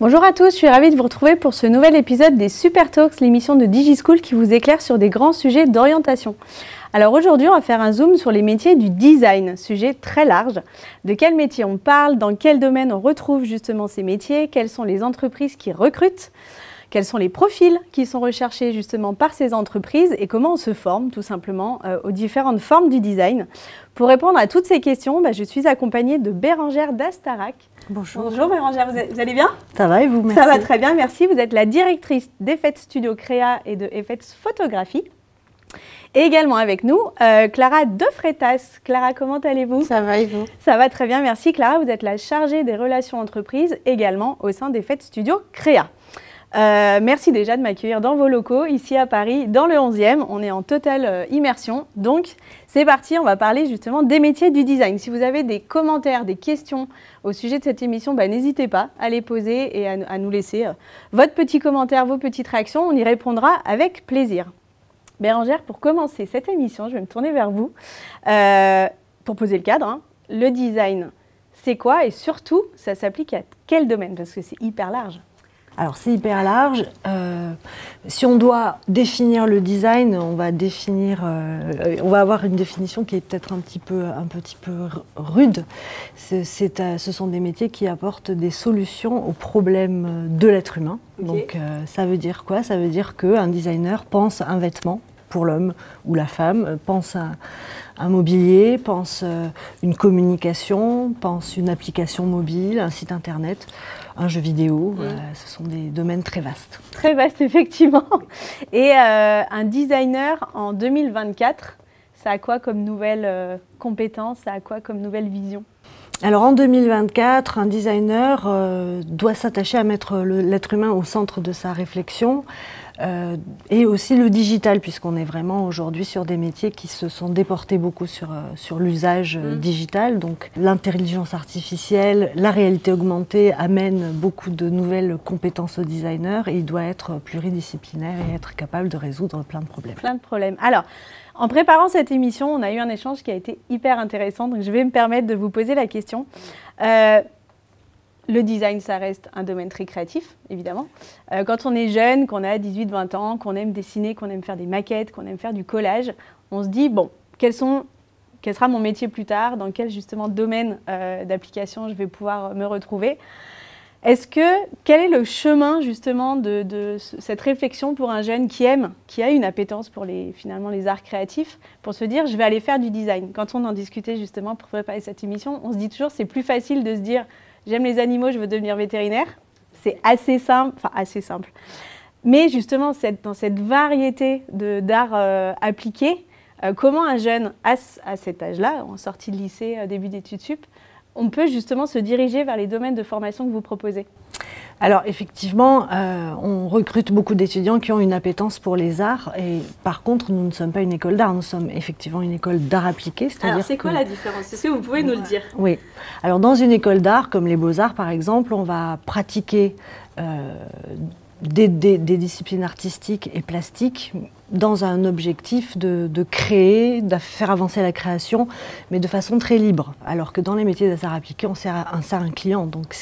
Bonjour à tous, je suis ravie de vous retrouver pour ce nouvel épisode des Super Talks, l'émission de DigiSchool qui vous éclaire sur des grands sujets d'orientation. Alors aujourd'hui, on va faire un zoom sur les métiers du design, sujet très large. De quel métier on parle, dans quel domaine on retrouve justement ces métiers, quelles sont les entreprises qui recrutent, quels sont les profils qui sont recherchés justement par ces entreprises et comment on se forme tout simplement aux différentes formes du design. Pour répondre à toutes ces questions, je suis accompagnée de Bérangère d'Astarac. Bonjour. Bonjour Bérangère, vous allez bien? Ça va et vous? Merci. Ça va très bien, merci. Vous êtes la directrice d'Effets Studio Créa et de Effets Photographie. Et également avec nous, Clara de Freitas. Clara, comment allez-vous? Ça va et vous? Ça va très bien, merci. Clara, vous êtes la chargée des relations entreprises également au sein d'Effets Studio Créa. Merci déjà de m'accueillir dans vos locaux, ici à Paris, dans le 11e. On est en totale immersion. Donc, c'est parti, on va parler justement des métiers du design. Si vous avez des commentaires, des questions au sujet de cette émission, n'hésitez pas à les poser et à nous laisser votre petit commentaire, vos petites réactions. On y répondra avec plaisir. Bérangère, pour commencer cette émission, je vais me tourner vers vous pour poser le cadre. Le design, c'est quoi? Et surtout, ça s'applique à quel domaine? Parce que c'est hyper large. Alors c'est hyper large. Si on doit définir le design, on va avoir une définition qui est peut-être un petit peu rude. Ce sont des métiers qui apportent des solutions aux problèmes de l'être humain. Okay. Donc ça veut dire quoi? Ça veut dire qu'un designer pense un vêtement pour l'homme ou la femme, pense un mobilier, pense une communication, pense une application mobile, un site internet, un jeu vidéo. Ce sont des domaines très vastes. Très vastes, effectivement. Et un designer en 2024, ça a quoi comme nouvelle compétence, ça a quoi comme nouvelle vision? Alors en 2024, un designer doit s'attacher à mettre l'être humain au centre de sa réflexion. Et aussi le digital, puisqu'on est vraiment aujourd'hui sur des métiers qui se sont déportés beaucoup sur l'usage digital. Donc l'intelligence artificielle, la réalité augmentée amènent beaucoup de nouvelles compétences au designer et il doit être pluridisciplinaire et être capable de résoudre plein de problèmes. Plein de problèmes. Alors, en préparant cette émission, on a eu un échange qui a été hyper intéressant, donc je vais me permettre de vous poser la question. Le design, ça reste un domaine très créatif, évidemment. Quand on est jeune, qu'on a 18-20 ans, qu'on aime dessiner, qu'on aime faire des maquettes, qu'on aime faire du collage, on se dit, bon, quel sera mon métier plus tard, dans quel justement domaine d'application je vais pouvoir me retrouver. Quel est le chemin justement de cette réflexion pour un jeune qui a une appétence pour finalement les arts créatifs, pour se dire, je vais aller faire du design. Quand on en discutait justement pour préparer cette émission, on se dit toujours, c'est plus facile de se dire, j'aime les animaux, je veux devenir vétérinaire. C'est assez simple. Mais justement, dans cette variété d'arts appliqués, comment un jeune, à cet âge-là, en sortie de lycée, début d'études sup, on peut justement se diriger vers les domaines de formation que vous proposez? Alors effectivement, on recrute beaucoup d'étudiants qui ont une appétence pour les arts et par contre, nous ne sommes pas une école d'art, nous sommes effectivement une école d'art appliqué. Alors c'est quoi la différence? Est-ce que vous pouvez nous le dire? Oui. Alors dans une école d'art, comme les Beaux-Arts par exemple, on va pratiquer des disciplines artistiques et plastiques dans un objectif de créer, de faire avancer la création, mais de façon très libre. Alors que dans les métiers des arts appliqués, on sert un client. Donc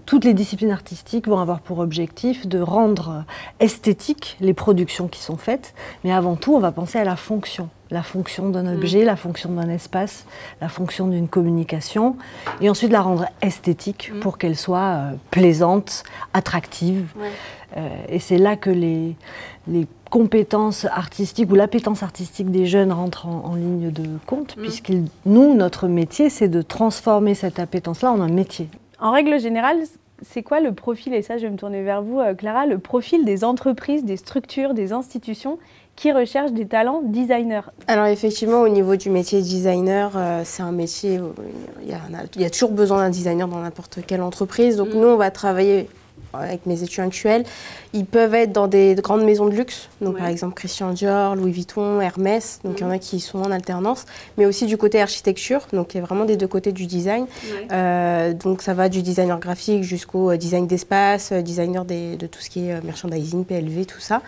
toutes les disciplines artistiques vont avoir pour objectif de rendre esthétiques les productions qui sont faites, mais avant tout, on va penser à la fonction. La fonction d'un objet, la fonction d'un espace, la fonction d'une communication, et ensuite la rendre esthétique pour qu'elle soit plaisante, attractive. Ouais. Et c'est là que les compétences artistiques ou l'appétence artistique des jeunes rentrent en ligne de compte, puisque notre métier, c'est de transformer cette appétence-là en un métier. En règle générale, c'est quoi le profil, et ça je vais me tourner vers vous Clara, le profil des entreprises, des structures, des institutions qui recherchent des talents designers? Alors effectivement, au niveau du métier designer, c'est un métier où il y a toujours besoin d'un designer dans n'importe quelle entreprise. Donc nous, on va travailler avec mes étudiants actuels. Ils peuvent être dans des grandes maisons de luxe, donc par exemple Christian Dior, Louis Vuitton, Hermès, donc il y en a qui sont en alternance, mais aussi du côté architecture, donc il y a vraiment des deux côtés du design. Donc ça va du designer graphique jusqu'au design d'espace, designer de tout ce qui est merchandising, PLV, tout ça.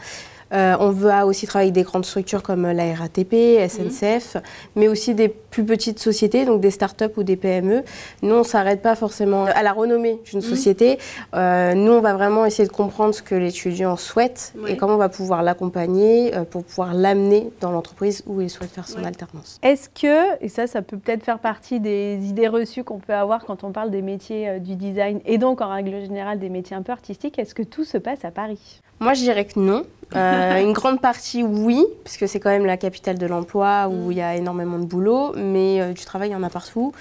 On va aussi travailler avec des grandes structures comme la RATP, SNCF, mais aussi des plus petites sociétés, donc des startups ou des PME. Nous, on ne s'arrête pas forcément à la renommée d'une société. Nous, on va vraiment essayer de comprendre ce que l'étudiant souhaite et comment on va pouvoir l'accompagner pour pouvoir l'amener dans l'entreprise où il souhaite faire son alternance. Est-ce que, et ça peut peut-être faire partie des idées reçues qu'on peut avoir quand on parle des métiers du design et donc en règle générale des métiers un peu artistiques, est-ce que tout se passe à Paris? Moi, je dirais que non. Une grande partie, oui, puisque c'est quand même la capitale de l'emploi où il y a énormément de boulot, mais du travail, il y en a partout.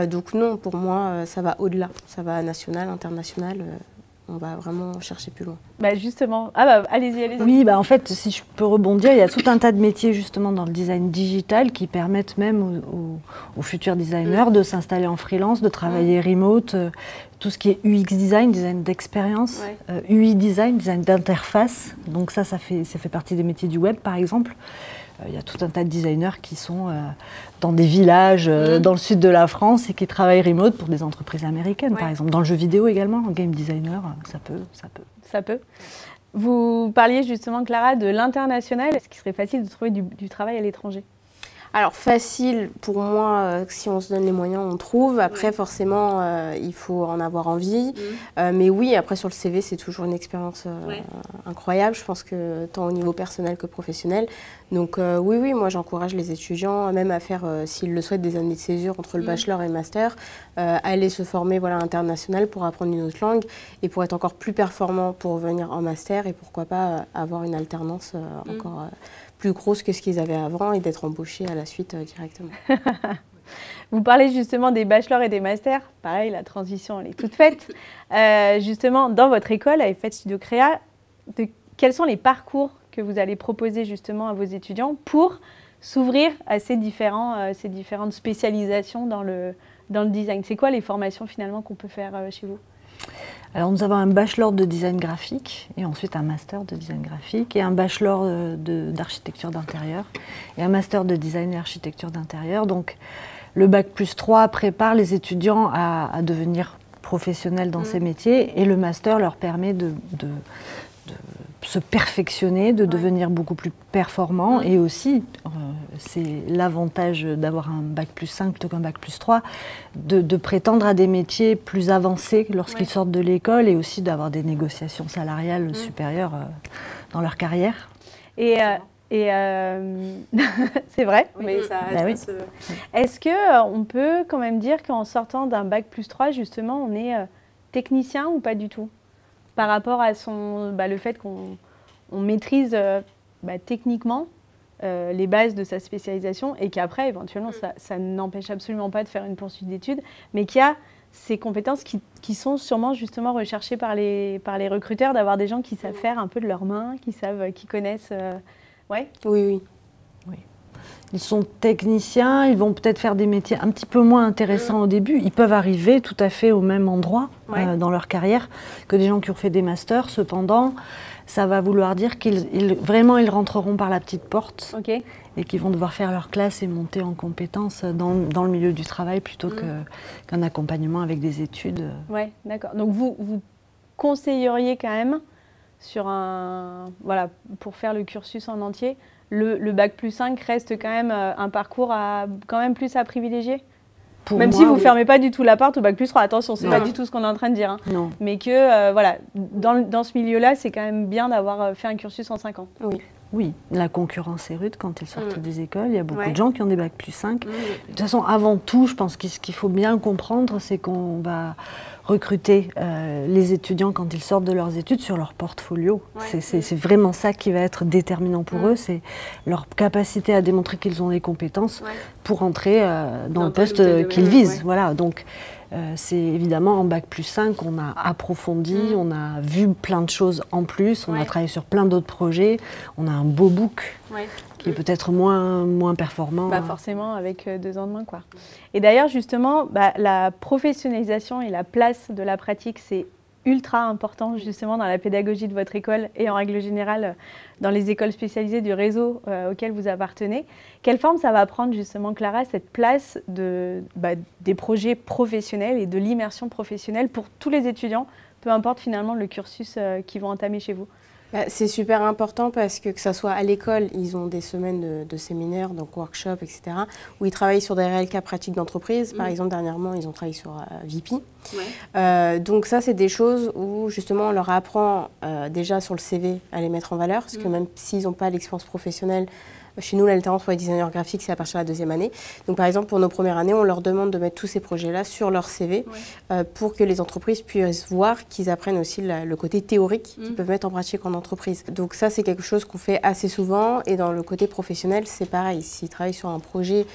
Donc non, pour moi, ça va au-delà. Ça va national, international. On va vraiment chercher plus loin. Bah justement, allez-y. Oui, en fait, si je peux rebondir, il y a tout un tas de métiers justement dans le design digital qui permettent même aux futurs designers de s'installer en freelance, de travailler remote, tout ce qui est UX design, design d'expérience, UI design, design d'interface. Donc ça fait partie des métiers du web par exemple. Il y a tout un tas de designers qui sont dans des villages dans le sud de la France et qui travaillent remote pour des entreprises américaines, par exemple. Dans le jeu vidéo également, en game designer, ça peut. Vous parliez justement, Clara, de l'international. Est-ce qu'il serait facile de trouver du travail à l'étranger? Alors facile, pour moi, si on se donne les moyens, on trouve. Après, forcément, il faut en avoir envie. Mais oui, après, sur le CV, c'est toujours une expérience incroyable. Je pense que tant au niveau personnel que professionnel. Donc oui, moi, j'encourage les étudiants, même à faire, s'ils le souhaitent, des années de césure entre le bachelor et le master, aller se former à l'international pour apprendre une autre langue et pour être encore plus performant pour venir en master et pourquoi pas avoir une alternance encore plus grosse que ce qu'ils avaient avant et d'être embauchés à la suite directement. Vous parlez justement des bachelors et des masters. Pareil, la transition, elle est toute faite. Justement, dans votre école, à EFET Studio Créa, quels sont les parcours que vous allez proposer justement à vos étudiants pour s'ouvrir à ces différentes spécialisations dans le design? C'est quoi les formations finalement qu'on peut faire chez vous? Alors nous avons un bachelor de design graphique et ensuite un master de design graphique et un bachelor d'architecture d'intérieur et un master de design et architecture d'intérieur. Donc le bac+3 prépare les étudiants à devenir professionnels dans ces métiers et le master leur permet de se perfectionner, de devenir beaucoup plus performants et aussi, c'est l'avantage d'avoir un bac+5 plutôt qu'un bac+3, de prétendre à des métiers plus avancés lorsqu'ils sortent de l'école et aussi d'avoir des négociations salariales supérieures dans leur carrière. Et c'est vrai, mais ça Est-ce qu'on peut quand même dire qu'en sortant d'un bac+3, justement, on est technicien ou pas du tout? Par rapport à le fait qu'on maîtrise techniquement les bases de sa spécialisation et qu'après, éventuellement, ça n'empêche absolument pas de faire une poursuite d'études, mais qu'il y a ces compétences qui sont sûrement justement recherchées par les recruteurs, d'avoir des gens qui savent faire un peu de leurs mains, qui connaissent... Oui. Ils sont techniciens, ils vont peut-être faire des métiers un petit peu moins intéressants au début. Ils peuvent arriver tout à fait au même endroit dans leur carrière que des gens qui ont fait des masters. Cependant, ça va vouloir dire qu'ils rentreront par la petite porte et qu'ils vont devoir faire leur classe et monter en compétences dans le milieu du travail plutôt qu'un accompagnement avec des études. Oui, d'accord. Donc vous conseilleriez quand même pour faire le cursus en entier, le bac+5 reste quand même un parcours quand même plus à privilégier? Même si vous ne fermez pas du tout la porte au bac+3, attention, ce n'est pas du tout ce qu'on est en train de dire. Non. Mais que dans ce milieu-là, c'est quand même bien d'avoir fait un cursus en 5 ans. Oui, la concurrence est rude quand ils sortent des écoles. Il y a beaucoup de gens qui ont des bac+5. De toute façon, avant tout, je pense que ce qu'il faut bien comprendre, c'est qu'on va recruter les étudiants quand ils sortent de leurs études sur leur portfolio. C'est vraiment ça qui va être déterminant pour eux, c'est leur capacité à démontrer qu'ils ont les compétences pour entrer dans le poste qu'ils visent. Voilà, donc c'est évidemment en bac+5, on a approfondi, on a vu plein de choses en plus, on a travaillé sur plein d'autres projets, on a un beau book qui est peut-être moins performant. Forcément, avec 2 ans de moins, quoi. Et d'ailleurs, justement, la professionnalisation et la place de la pratique, c'est ultra important justement dans la pédagogie de votre école et en règle générale dans les écoles spécialisées du réseau auquel vous appartenez. Quelle forme ça va prendre justement, Clara, cette place des projets professionnels et de l'immersion professionnelle pour tous les étudiants, peu importe finalement le cursus qu'ils vont entamer chez vous? C'est super important parce que ça soit à l'école, ils ont des semaines de séminaires, donc workshops, etc., où ils travaillent sur des réels cas pratiques d'entreprise. Par exemple, dernièrement, ils ont travaillé sur VP. Donc ça, c'est des choses où justement on leur apprend déjà sur le CV à les mettre en valeur, parce que même s'ils n'ont pas l'expérience professionnelle, chez nous, l'alternance pour les designers graphiques, c'est à partir de la 2e année. Donc, par exemple, pour nos premières années, on leur demande de mettre tous ces projets-là sur leur CV pour que les entreprises puissent voir qu'ils apprennent aussi le côté théorique qu'ils peuvent mettre en pratique en entreprise. Donc, ça, c'est quelque chose qu'on fait assez souvent. Et dans le côté professionnel, c'est pareil. S'ils travaillent sur un projet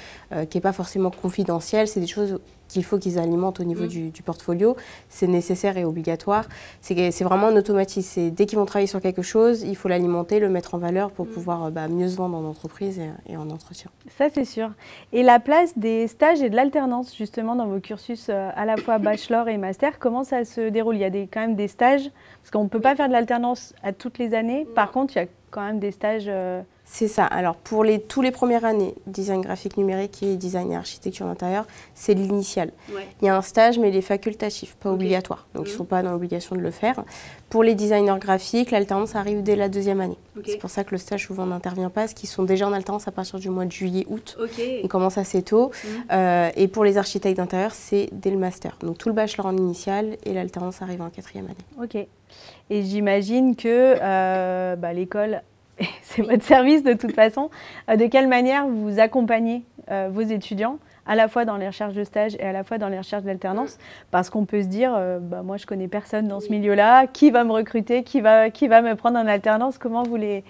qui n'est pas forcément confidentiel, c'est des choses qu'il faut qu'ils alimentent au niveau du portfolio. C'est nécessaire et obligatoire. C'est vraiment un automatisme. Dès qu'ils vont travailler sur quelque chose, il faut l'alimenter, le mettre en valeur pour pouvoir mieux se vendre en entreprise et en entretien. Ça, c'est sûr. Et la place des stages et de l'alternance, justement, dans vos cursus à la fois bachelor et master, comment ça se déroule? Il y a quand même des stages, parce qu'on ne peut pas faire de l'alternance à toutes les années. Par contre, il y a quand même des stages... C'est ça. Alors, pour tous les premières années, design graphique numérique et design et architecture d'intérieur, c'est l'initial. Il y a un stage, mais il est facultatif, pas obligatoire. Donc, ils ne sont pas dans l'obligation de le faire. Pour les designers graphiques, l'alternance arrive dès la 2e année. C'est pour ça que le stage, souvent, n'intervient pas, parce qu'ils sont déjà en alternance à partir du mois de juillet-août. Ils commencent assez tôt. Et pour les architectes d'intérieur, c'est dès le master. Donc, tout le bachelor en initial et l'alternance arrive en 4e année. Ok. Et j'imagine que l'école... c'est votre service de toute façon. De quelle manière vous accompagnez vos étudiants, à la fois dans les recherches de stage et à la fois dans les recherches d'alternance? Parce qu'on peut se dire, moi je connais personne dans ce milieu-là, qui va me recruter, qui va me prendre en alternance? Comment vous les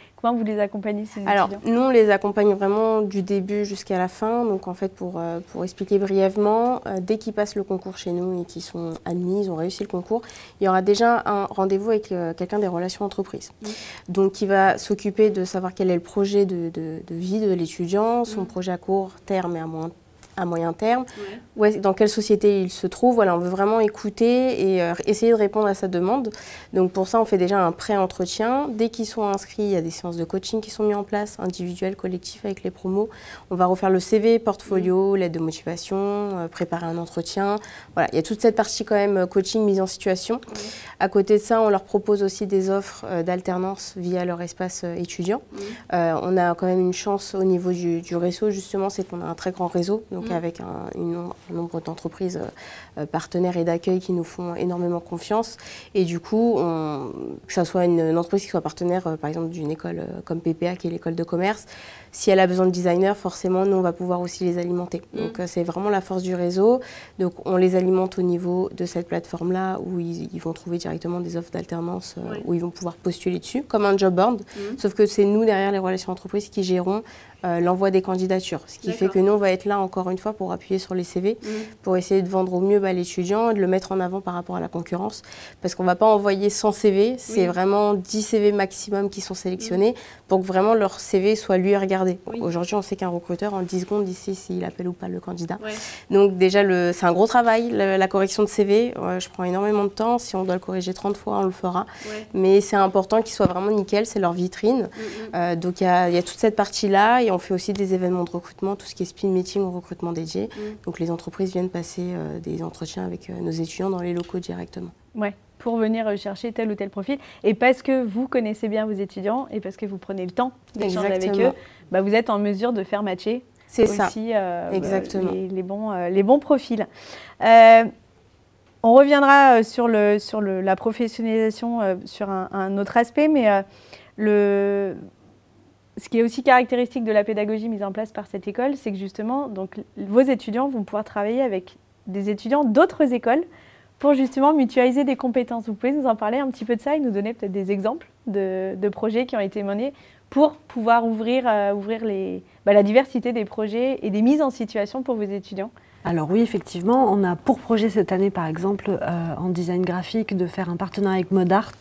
accompagnez, ces étudiants? Alors, nous on les accompagne vraiment du début jusqu'à la fin. Donc en fait, pour expliquer brièvement, dès qu'ils passent le concours chez nous et qu'ils sont admis, ils ont réussi le concours, il y aura déjà un rendez-vous avec quelqu'un des relations entreprises. Donc qui va s'occuper de savoir quel est le projet de vie de l'étudiant, son projet à court terme et à moyen terme, dans quelle société il se trouve. Voilà, on veut vraiment écouter et essayer de répondre à sa demande. Donc pour ça, on fait déjà un pré-entretien. Dès qu'ils sont inscrits, il y a des séances de coaching qui sont mises en place, individuelles, collectives avec les promos. On va refaire le CV, portfolio, l'aide de motivation, préparer un entretien. Voilà, il y a toute cette partie quand même coaching, mise en situation. À côté de ça, on leur propose aussi des offres d'alternance via leur espace étudiant. On a quand même une chance au niveau du réseau, justement, c'est qu'on a un très grand réseau. Donc avec un nombre d'entreprises partenaires et d'accueil qui nous font énormément confiance. Et du coup, que ce soit une entreprise qui soit partenaire, par exemple, d'une école comme PPA, qui est l'école de commerce, si elle a besoin de designers, forcément, nous, on va pouvoir aussi les alimenter. Donc, c'est vraiment la force du réseau. Donc, on les alimente au niveau de cette plateforme-là, où ils vont trouver directement des offres d'alternance, où ils vont pouvoir postuler dessus, comme un job board. Sauf que c'est nous, derrière les relations entreprises, qui gérons l'envoi des candidatures. Ce qui fait que nous, on va être là, encore une fois, pour appuyer sur les CV, pour essayer de vendre au mieux l'étudiant et de le mettre en avant par rapport à la concurrence. Parce qu'on ne va pas envoyer 100 CV, c'est vraiment 10 CV maximum qui sont sélectionnés pour que vraiment leur CV soit lui regardé. Aujourd'hui, on sait qu'un recruteur, en 10 secondes, ici, s'il appelle ou pas le candidat. Donc déjà, c'est un gros travail, la correction de CV. Je prends énormément de temps. Si on doit le corriger 30 fois, on le fera. Mais c'est important qu'il soit vraiment nickel, c'est leur vitrine. Donc il y a toute cette partie-là. Et on fait aussi des événements de recrutement, tout ce qui est speed meeting au recrutement dédié. Donc les entreprises viennent passer des entretiens avec nos étudiants dans les locaux directement. Ouais, pour venir chercher tel ou tel profil. Et parce que vous connaissez bien vos étudiants et parce que vous prenez le temps d'échanger avec eux, vous êtes en mesure de faire matcher aussi les bons profils. On reviendra sur la professionnalisation sur un autre aspect, mais ce qui est aussi caractéristique de la pédagogie mise en place par cette école, c'est que justement, donc, vos étudiants vont pouvoir travailler avec des étudiants d'autres écoles pour justement mutualiser des compétences. Vous pouvez nous en parler un petit peu de ça et nous donner peut-être des exemples de projets qui ont été menés pour pouvoir ouvrir la diversité des projets et des mises en situation pour vos étudiants? Alors oui, effectivement, on a pour projet cette année, par exemple, en design graphique, de faire un partenariat avec Modart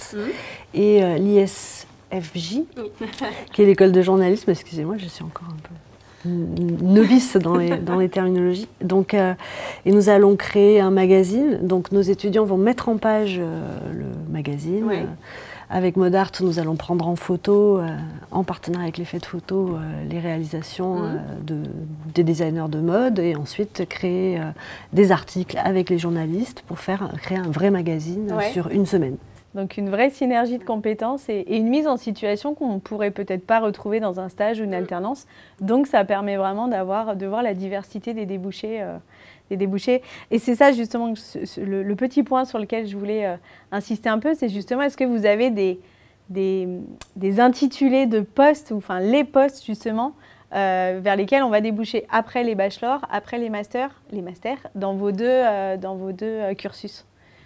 et l'ISFJ, qui est l'école de journalisme. Excusez-moi, je suis encore un peu novice dans les terminologies. Donc, et nous allons créer un magazine. Donc, nos étudiants vont mettre en page le magazine. Avec Modart, nous allons prendre en photo, en partenariat avec les faits de photo, les réalisations des designers de mode et ensuite créer des articles avec les journalistes pour créer un vrai magazine sur une semaine. Donc une vraie synergie de compétences et une mise en situation qu'on ne pourrait peut-être pas retrouver dans un stage ou une alternance. Donc ça permet vraiment de voir la diversité des débouchés. Et c'est ça justement le petit point sur lequel je voulais insister un peu, c'est justement est-ce que vous avez des intitulés de postes, ou enfin les postes justement, vers lesquels on va déboucher après les bachelors, après les masters dans vos deux cursus,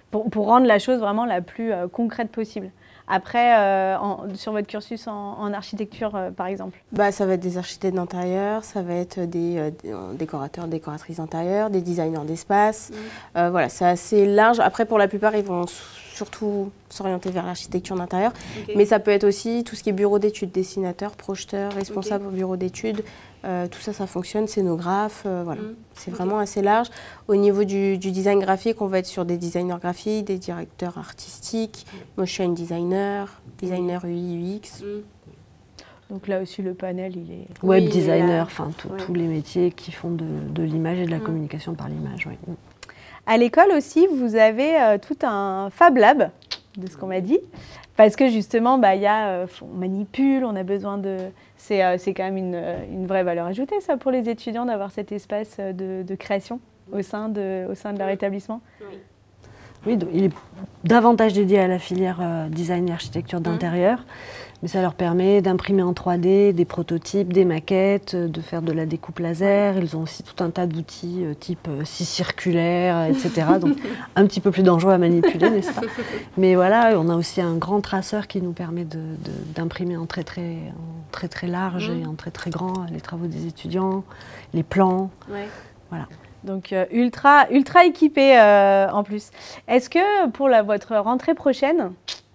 pour rendre la chose vraiment la plus concrète possible. Après, sur votre cursus en architecture, par exemple. Ça va être des architectes d'intérieur, ça va être des décorateurs, décoratrices d'intérieur, des designers d'espace. Voilà, c'est assez large. Après, pour la plupart, ils vont surtout s'orienter vers l'architecture d'intérieur. Okay. Mais ça peut être aussi tout ce qui est bureau d'études, dessinateur, projeteur, responsable au bureau d'études. Tout ça, ça fonctionne, scénographe, voilà. C'est vraiment assez large. Au niveau du design graphique, on va être sur des designers graphiques, des directeurs artistiques, motion designer, designer UI, UX. Donc là aussi, le panel, il est... Web designer, enfin, tous les métiers qui font de l'image et de la communication par l'image, oui. À l'école aussi, vous avez tout un Fab Lab, de ce qu'on m'a dit, parce que justement, on manipule, on a besoin de... C'est quand même une vraie valeur ajoutée, ça, pour les étudiants, d'avoir cet espace de création au sein de leur établissement. Oui, il est davantage dédié à la filière design et architecture d'intérieur, mais ça leur permet d'imprimer en 3D des prototypes, des maquettes, de faire de la découpe laser. Ils ont aussi tout un tas d'outils type scie circulaire, etc. Donc un petit peu plus dangereux à manipuler, n'est-ce pas? Mais voilà, on a aussi un grand traceur qui nous permet d'imprimer en très large et en très grand les travaux des étudiants, les plans. Voilà. Donc ultra équipé en plus. Est-ce que pour votre rentrée prochaine,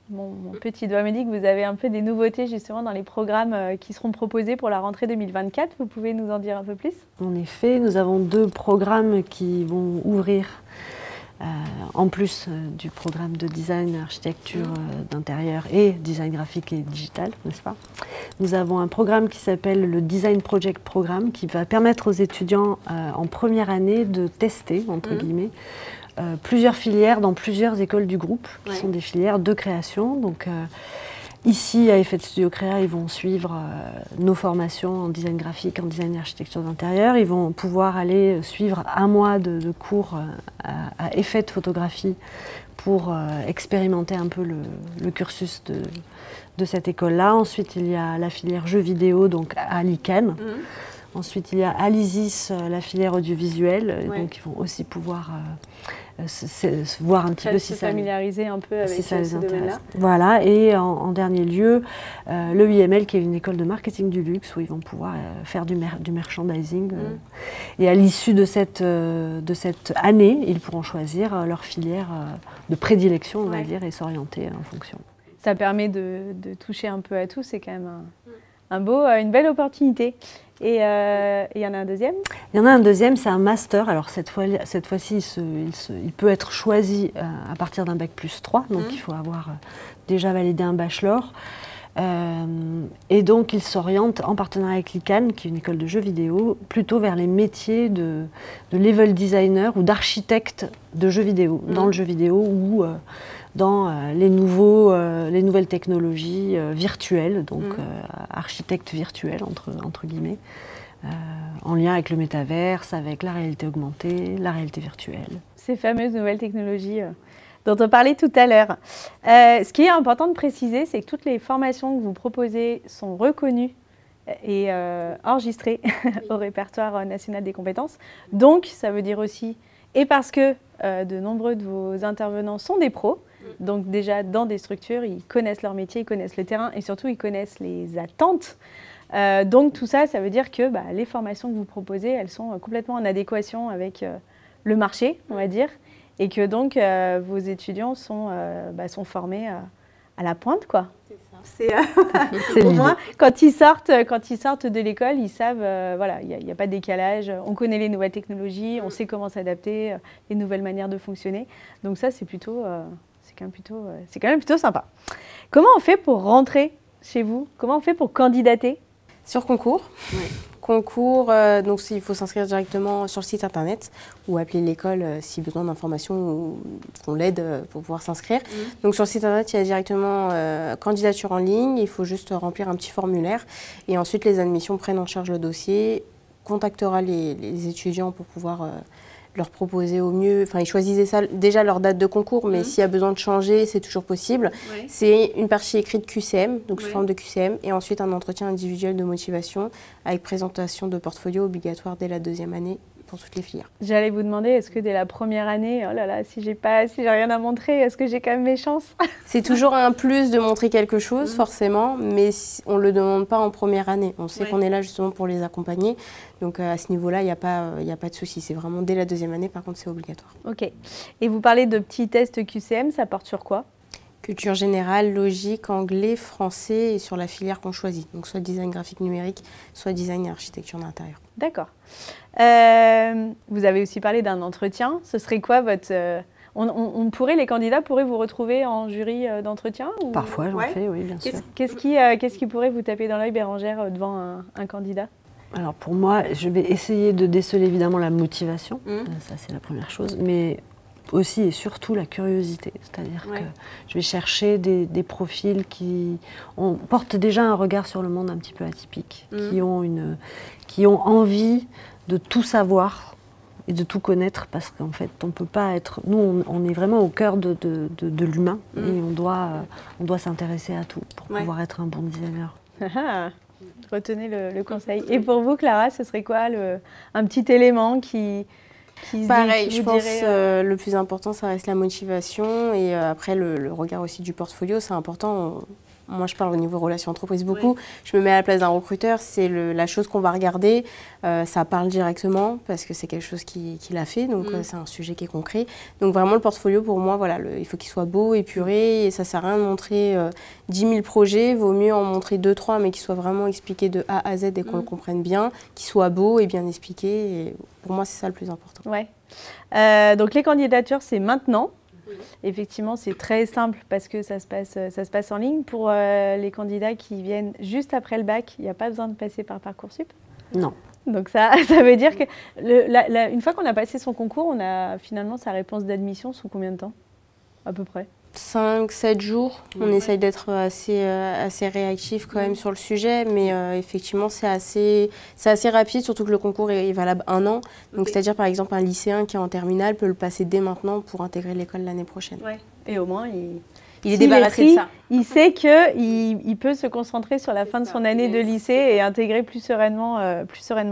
mon petit doigt me dit que vous avez un peu des nouveautés justement dans les programmes qui seront proposés pour la rentrée 2024. Vous pouvez nous en dire un peu plus? En effet, nous avons 2 programmes qui vont ouvrir en plus du programme de design, architecture d'intérieur et design graphique et digital, n'est-ce pas? Nous avons un programme qui s'appelle le Design Project Programme qui va permettre aux étudiants en première année de tester, entre guillemets, plusieurs filières dans plusieurs écoles du groupe, qui sont des filières de création. Donc, ici, à Effet de Studio Créa, ils vont suivre nos formations en design graphique, en design et architecture d'intérieur. Ils vont pouvoir aller suivre un mois de cours à Effet de photographie pour expérimenter un peu le cursus de cette école-là. Ensuite, il y a la filière jeux vidéo, donc à l'ICANN. Ensuite, il y a à l'ISIS, la filière audiovisuelle. Donc, ils vont aussi pouvoir voir un petit peu si ça familiariser un peu avec ce domaine-là. Voilà, et en dernier lieu, le UML qui est une école de marketing du luxe où ils vont pouvoir faire du merchandising. Et à l'issue de cette année, ils pourront choisir leur filière de prédilection, on va dire, et s'orienter en fonction. Ça permet de toucher un peu à tout, c'est quand même une belle opportunité. Et il y en a un deuxième? Il y en a un deuxième, c'est un master. Alors cette fois-ci, il peut être choisi à partir d'un bac plus 3, donc il faut avoir déjà validé un bachelor. Et donc il s'oriente en partenariat avec l'ICANN, qui est une école de jeux vidéo, plutôt vers les métiers de level designer ou d'architecte de jeux vidéo, dans le jeu vidéo ou dans les nouvelles technologies virtuelles, donc architecte virtuel entre guillemets, en lien avec le métaverse, avec la réalité augmentée, la réalité virtuelle. Ces fameuses nouvelles technologies dont on parlait tout à l'heure. Ce qui est important de préciser, c'est que toutes les formations que vous proposez sont reconnues et enregistrées au répertoire national des compétences. Donc, ça veut dire aussi, et parce que de nombreux de vos intervenants sont des pros, donc déjà dans des structures, ils connaissent leur métier, ils connaissent le terrain et surtout ils connaissent les attentes. Donc tout ça, ça veut dire que les formations que vous proposez, elles sont complètement en adéquation avec le marché, on va dire, et que donc vos étudiants sont formés à la pointe, quoi. C'est au moins quand ils sortent de l'école, ils savent, voilà, il n'y a pas de décalage. On connaît les nouvelles technologies, on sait comment s'adapter, les nouvelles manières de fonctionner. Donc ça, c'est quand même plutôt sympa. Comment on fait pour rentrer chez vous? Comment on fait pour candidater? Sur concours. Concours, donc il faut s'inscrire directement sur le site internet ou appeler l'école si besoin d'informations ou qu'on l'aide pour pouvoir s'inscrire. Donc sur le site internet, il y a directement candidature en ligne, il faut juste remplir un petit formulaire et ensuite les admissions prennent en charge le dossier, contactera les étudiants pour pouvoir leur proposer au mieux, enfin ils choisissaient ça, déjà leur date de concours, mais s'il y a besoin de changer, c'est toujours possible. Ouais. C'est une partie écrite QCM, donc sous forme de QCM, et ensuite un entretien individuel de motivation avec présentation de portfolio obligatoire dès la 2e année pour toutes les filières. J'allais vous demander, est-ce que dès la première année, oh là là, si j'ai rien à montrer, est-ce que j'ai quand même mes chances? C'est toujours un plus de montrer quelque chose, forcément, mais on ne le demande pas en première année. On sait qu'on est là justement pour les accompagner. Donc à ce niveau-là, il n'y a pas de souci. C'est vraiment dès la 2e année, par contre, c'est obligatoire. Ok. Et vous parlez de petits tests QCM, ça porte sur quoi? Culture générale, logique, anglais, français et sur la filière qu'on choisit. Donc soit design graphique numérique, soit design et architecture d'intérieur. D'accord. Vous avez aussi parlé d'un entretien. Ce serait quoi votre... les candidats pourraient vous retrouver en jury d'entretien ou... Parfois, j'en fais, oui, bien sûr. Qu'est-ce qui pourrait vous taper dans l'œil, Bérangère, devant un candidat? Alors pour moi, je vais essayer de déceler évidemment la motivation. Ça, c'est la première chose. Mais aussi et surtout la curiosité. C'est-à-dire que je vais chercher des profils qui portent déjà un regard sur le monde un petit peu atypique, qui ont envie de tout savoir et de tout connaître, parce qu'en fait, on ne peut pas être... Nous, on est vraiment au cœur de l'humain et on doit s'intéresser à tout pour pouvoir être un bon designer. Retenez le conseil. Et pour vous, Clara, ce serait quoi un petit élément qui Pareil, je pense le plus important, ça reste la motivation et après le regard aussi du portfolio, c'est important. Moi, je parle au niveau relations entreprises beaucoup. Je me mets à la place d'un recruteur, c'est la chose qu'on va regarder. Ça parle directement parce que c'est quelque chose qu'il a fait, donc c'est un sujet qui est concret. Donc vraiment, le portfolio, pour moi, voilà, il faut qu'il soit beau, épuré, et ça ne sert à rien de montrer 10 000 projets. Il vaut mieux en montrer 2-3, mais qui soient vraiment expliqués de A à Z et qu'on le comprenne bien, qui soient beaux et bien expliqués. Et pour moi, c'est ça le plus important. Ouais. Donc les candidatures, c'est maintenant. Effectivement, c'est très simple parce que ça se passe en ligne. Pour les candidats qui viennent juste après le bac, il n'y a pas besoin de passer par Parcoursup? Non. Donc ça veut dire que une fois qu'on a passé son concours, on a finalement sa réponse d'admission sous combien de temps à peu près? 5-7 jours. On essaye d'être assez réactif quand même sur le sujet, mais effectivement c'est assez rapide, surtout que le concours est valable 1 an. Donc c'est-à-dire par exemple un lycéen qui est en terminale peut le passer dès maintenant pour intégrer l'école l'année prochaine. Et au moins il est débarrassé de ça. Il sait qu'il peut se concentrer sur la fin de son année de lycée et intégrer plus sereinement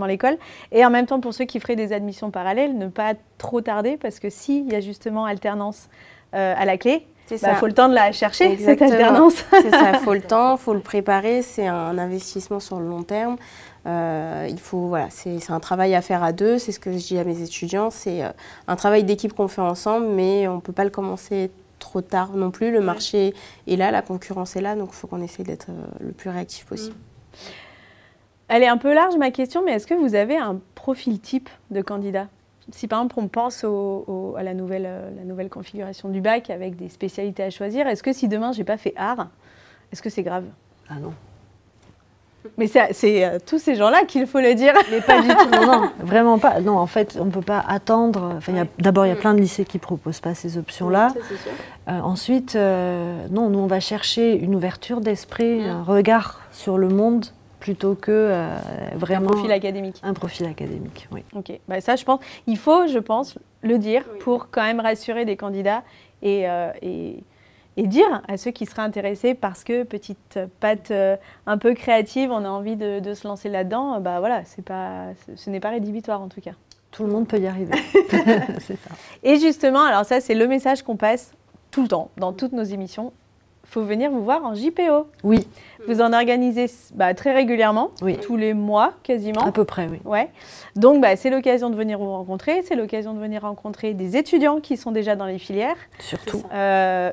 l'école. Et en même temps, pour ceux qui feraient des admissions parallèles, ne pas trop tarder, parce que s'il y a justement alternance à la clé, il faut le temps de la chercher. Exactement. Cette alternance. C'est ça, il faut le temps, il faut le préparer, c'est un investissement sur le long terme. C'est un travail à faire à deux, c'est ce que je dis à mes étudiants, c'est un travail d'équipe qu'on fait ensemble, mais on ne peut pas le commencer trop tard non plus. Le marché est là, la concurrence est là, donc il faut qu'on essaie d'être le plus réactif possible. Elle est un peu large ma question, mais est-ce que vous avez un profil type de candidat ? Si par exemple on pense à la nouvelle configuration du bac avec des spécialités à choisir, est-ce que si demain j'ai pas fait art, est-ce que c'est grave? Ah non. Mais c'est tous ces gens-là qu'il faut le dire. Mais pas du tout, non, vraiment pas. Non, en fait, on ne peut pas attendre. Enfin, d'abord, il y a plein de lycées qui ne proposent pas ces options-là. Ensuite, non, nous, on va chercher une ouverture d'esprit, un regard sur le monde, plutôt que vraiment... Un profil académique. Un profil académique, oui. Ok, ça, je pense, il faut, le dire pour quand même rassurer des candidats et dire à ceux qui seraient intéressés parce que petite patte un peu créative, on a envie de se lancer là-dedans, ce n'est pas rédhibitoire en tout cas. Tout le monde peut y arriver, c'est ça. Et justement, alors ça c'est le message qu'on passe tout le temps, dans toutes nos émissions, il faut venir vous voir en JPO. Oui. Vous en organisez très régulièrement, tous les mois quasiment. À peu près, oui. Ouais. Donc c'est l'occasion de venir vous rencontrer, c'est l'occasion de venir rencontrer des étudiants qui sont déjà dans les filières. Surtout.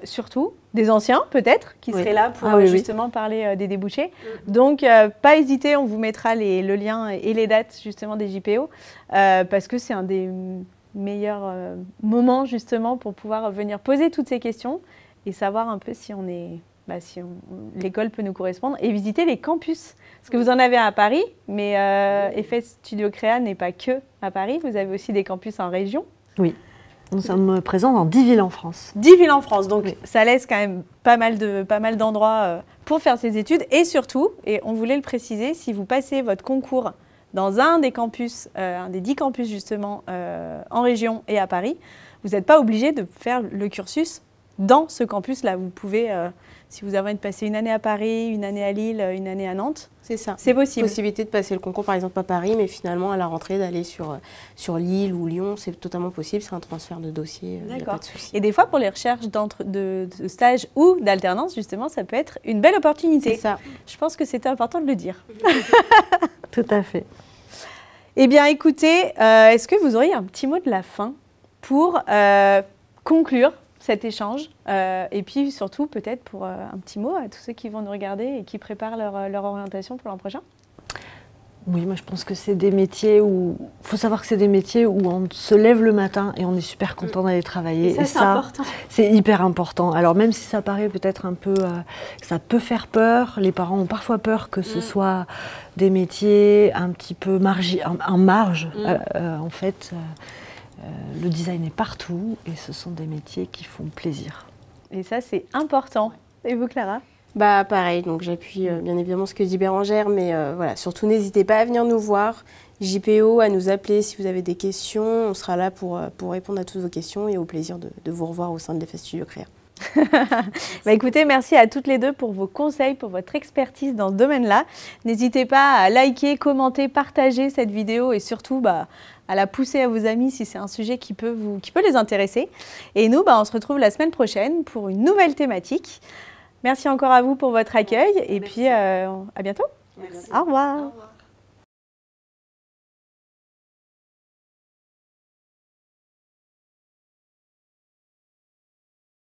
Surtout, des anciens peut-être, qui seraient là pour justement parler des débouchés. Donc pas hésiter, on vous mettra le lien et les dates justement des JPO, parce que c'est un des meilleurs moments justement pour pouvoir venir poser toutes ces questions et savoir un peu si on est si l'école peut nous correspondre, et visiter les campus. Parce que vous en avez un à Paris, mais Effet Studio Créa n'est pas que à Paris, vous avez aussi des campus en région. Oui, nous sommes présents dans 10 villes en France. 10 villes en France, donc ça laisse quand même pas mal d'endroits pour faire ses études. Et surtout, et on voulait le préciser, si vous passez votre concours dans un des campus, un des 10 campus justement en région et à Paris, vous n'êtes pas obligé de faire le cursus dans ce campus-là. Vous pouvez, si vous avez passé une année à Paris, une année à Lille, une année à Nantes, c'est ça. C'est possible. Possibilité de passer le concours par exemple à Paris, mais finalement à la rentrée d'aller sur Lille ou Lyon, c'est totalement possible, c'est un transfert de dossier, il n'y a pas de souci. Et des fois pour les recherches de stage ou d'alternance, justement, ça peut être une belle opportunité. C'est ça. Je pense que c'était important de le dire. Tout à fait. Eh bien écoutez, est-ce que vous auriez un petit mot de la fin pour conclure cet échange et puis surtout peut-être pour un petit mot à tous ceux qui vont nous regarder et qui préparent leur orientation pour l'an prochain? Oui, moi je pense que c'est des métiers où... Il faut savoir que c'est des métiers où on se lève le matin et on est super content d'aller travailler. Et ça, c'est important. C'est hyper important. Alors même si ça paraît peut-être un peu... ça peut faire peur, les parents ont parfois peur que ce soit des métiers un petit peu en marge. En fait, le design est partout et ce sont des métiers qui font plaisir. Et ça, c'est important. Et vous, Clara? Bah pareil, donc j'appuie bien évidemment ce que dit Bérangère, mais voilà, surtout n'hésitez pas à venir nous voir, JPO, à nous appeler si vous avez des questions, on sera là pour répondre à toutes vos questions et au plaisir de vous revoir au sein de l'Effet Studio Créa. Écoutez, merci à toutes les deux pour vos conseils, pour votre expertise dans ce domaine-là. N'hésitez pas à liker, commenter, partager cette vidéo et surtout à la pousser à vos amis si c'est un sujet qui peut les intéresser. Et nous, on se retrouve la semaine prochaine pour une nouvelle thématique. Merci encore à vous pour votre accueil et puis à bientôt. Merci. Au revoir. Au revoir.